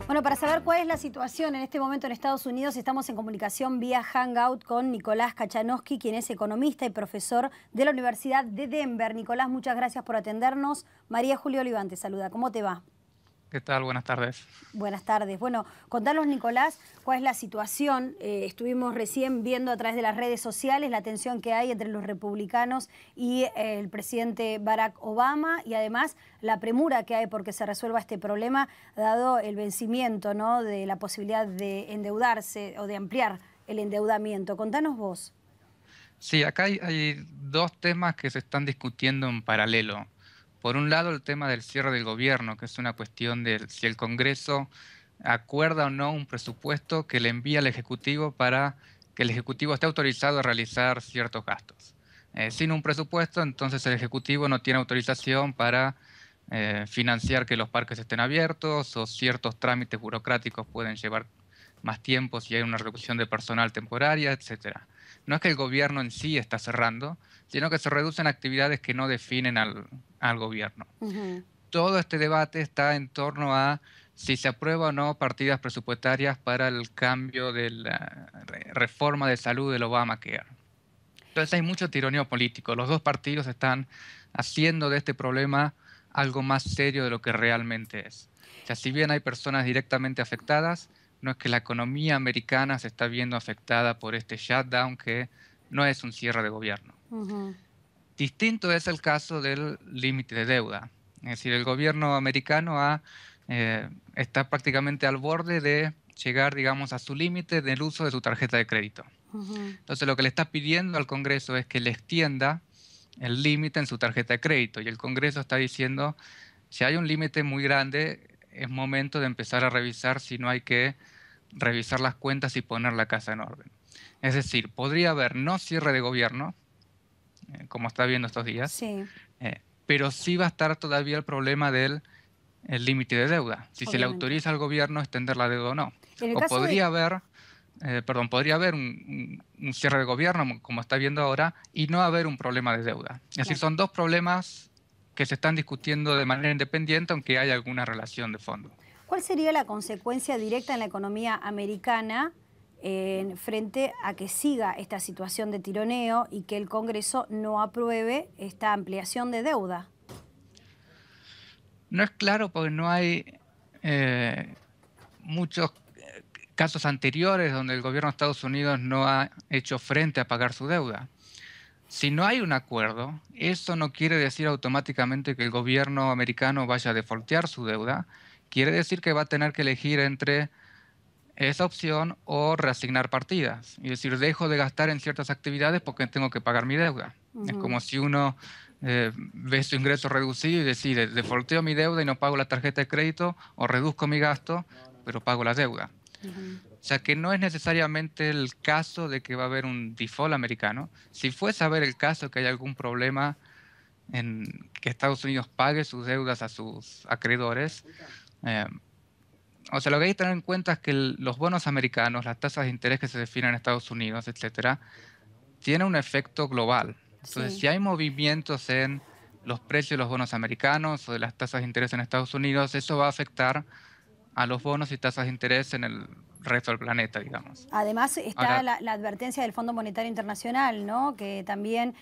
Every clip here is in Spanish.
Bueno, para saber cuál es la situación en este momento en Estados Unidos, estamos en comunicación vía Hangout con Nicolás Kachanowski, quien es economista y profesor de la Universidad de Denver. Nicolás, muchas gracias por atendernos. María Julia Oliván te saluda. ¿Cómo te va? ¿Qué tal? Buenas tardes. Buenas tardes. Bueno, contanos, Nicolás, cuál es la situación. Estuvimos recién viendo a través de las redes sociales la tensión que hay entre los republicanos y el presidente Barack Obama y además la premura que hay porque se resuelva este problema dado el vencimiento, ¿no?, de la posibilidad de endeudarse o de ampliar el endeudamiento. Contanos vos. Sí, acá hay dos temas que se están discutiendo en paralelo. Por un lado, el tema del cierre del gobierno, que es una cuestión de si el Congreso acuerda o no un presupuesto que le envía al Ejecutivo para que el Ejecutivo esté autorizado a realizar ciertos gastos. Sin un presupuesto, entonces el Ejecutivo no tiene autorización para financiar que los parques estén abiertos o ciertos trámites burocráticos pueden llevar más tiempo si hay una reducción de personal temporaria, etcétera. No es que el gobierno en sí está cerrando, sino que se reducen actividades que no definen al gobierno. Ujú. Todo este debate está en torno a si se aprueba o no partidas presupuestarias para el cambio de la reforma de salud del Obamacare. Entonces hay mucho tironeo político. Los dos partidos están haciendo de este problema algo más serio de lo que realmente es. O sea, si bien hay personas directamente afectadas, no es que la economía americana se está viendo afectada por este shutdown que no es un cierre de gobierno. Ujú. Distinto es el caso del límite de deuda. Es decir, el gobierno americano está prácticamente al borde de llegar, digamos, a su límite del uso de su tarjeta de crédito. Ujú. Entonces, lo que le está pidiendo al Congreso es que le extienda el límite en su tarjeta de crédito. Y el Congreso está diciendo, si hay un límite muy grande, es momento de empezar a revisar si no hay que revisar las cuentas y poner la casa en orden. Es decir, podría haber no cierre de gobierno, como está viendo estos días, Sí, pero sí va a estar todavía el problema del el límite de deuda, si se le obviamente. autoriza al gobierno extender la deuda o no. En el O caso de... podría haber un cierre de gobierno, como está viendo ahora, y no haber un problema de deuda. Es decir, Claro. son dos problemas que se están discutiendo de manera independiente, aunque hay alguna relación de fondo. ¿Cuál sería la consecuencia directa en la economía americana frente a que siga esta situación de tironeo y que el Congreso no apruebe esta ampliación de deuda? No es claro porque no hay muchos casos anteriores donde el gobierno de Estados Unidos no ha hecho frente a pagar su deuda. Si no hay un acuerdo, eso no quiere decir automáticamente que el gobierno americano vaya a defaultear su deuda. Quiere decir que va a tener que elegir entre esa opción o reasignar partidas. Es decir, dejo de gastar en ciertas actividades porque tengo que pagar mi deuda. Es Ujú. como si uno ve su ingreso reducido y decide, defaulteo mi deuda y no pago la tarjeta de crédito o reduzco mi gasto, pero pago la deuda. Ujú. O sea que no es necesariamente el caso de que va a haber un default americano. Si fuese a haber el caso que hay algún problema en que Estados Unidos pague sus deudas a sus acreedores, eh, o sea, lo que hay que tener en cuenta es que los bonos americanos, las tasas de interés que se definen en Estados Unidos, etcétera, tienen un efecto global. Entonces, Sí. si hay movimientos en los precios de los bonos americanos o de las tasas de interés en Estados Unidos, eso va a afectar a los bonos y tasas de interés en el resto del planeta, digamos. Además está Ahora, la advertencia del Fondo Monetario Internacional, ¿no?, que también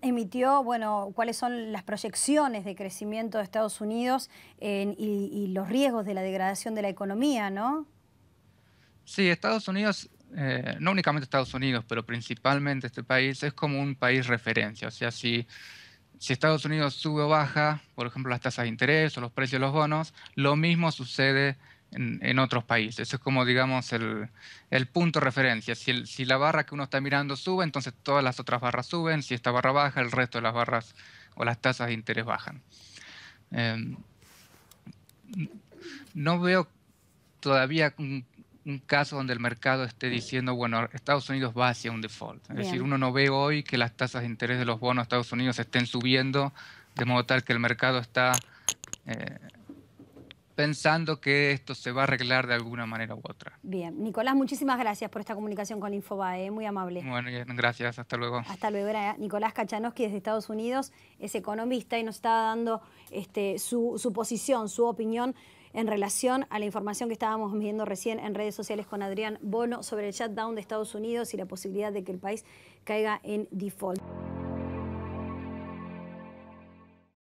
emitió, bueno, cuáles son las proyecciones de crecimiento de Estados Unidos y los riesgos de la degradación de la economía, ¿no? sí, Estados Unidos, no únicamente Estados Unidos, pero principalmente este país, es como un país referencia. O sea, si Estados Unidos sube o baja, por ejemplo, las tasas de interés o los precios de los bonos, lo mismo sucede en otros países. Es como, digamos, el punto de referencia. Si la barra que uno está mirando sube, entonces todas las otras barras suben. Si esta barra baja, el resto de las barras o las tasas de interés bajan. Em, no veo todavía un caso donde el mercado esté diciendo, bueno, Estados Unidos va hacia un default. Es decir, Bien. uno no ve hoy que las tasas de interés de los bonos de Estados Unidos estén subiendo, de modo tal que el mercado está eh, pensando que esto se va a arreglar de alguna manera u otra. Bien. Nicolás, muchísimas gracias por esta comunicación con Infobae, muy amable. Bueno, gracias, hasta luego. Hasta luego. Era Nicolás Kachanowski desde Estados Unidos, es economista y nos está dando su posición, su opinión en relación a la información que estábamos viendo recién en redes sociales con Adrián Bono sobre el shutdown de Estados Unidos y la posibilidad de que el país caiga en default.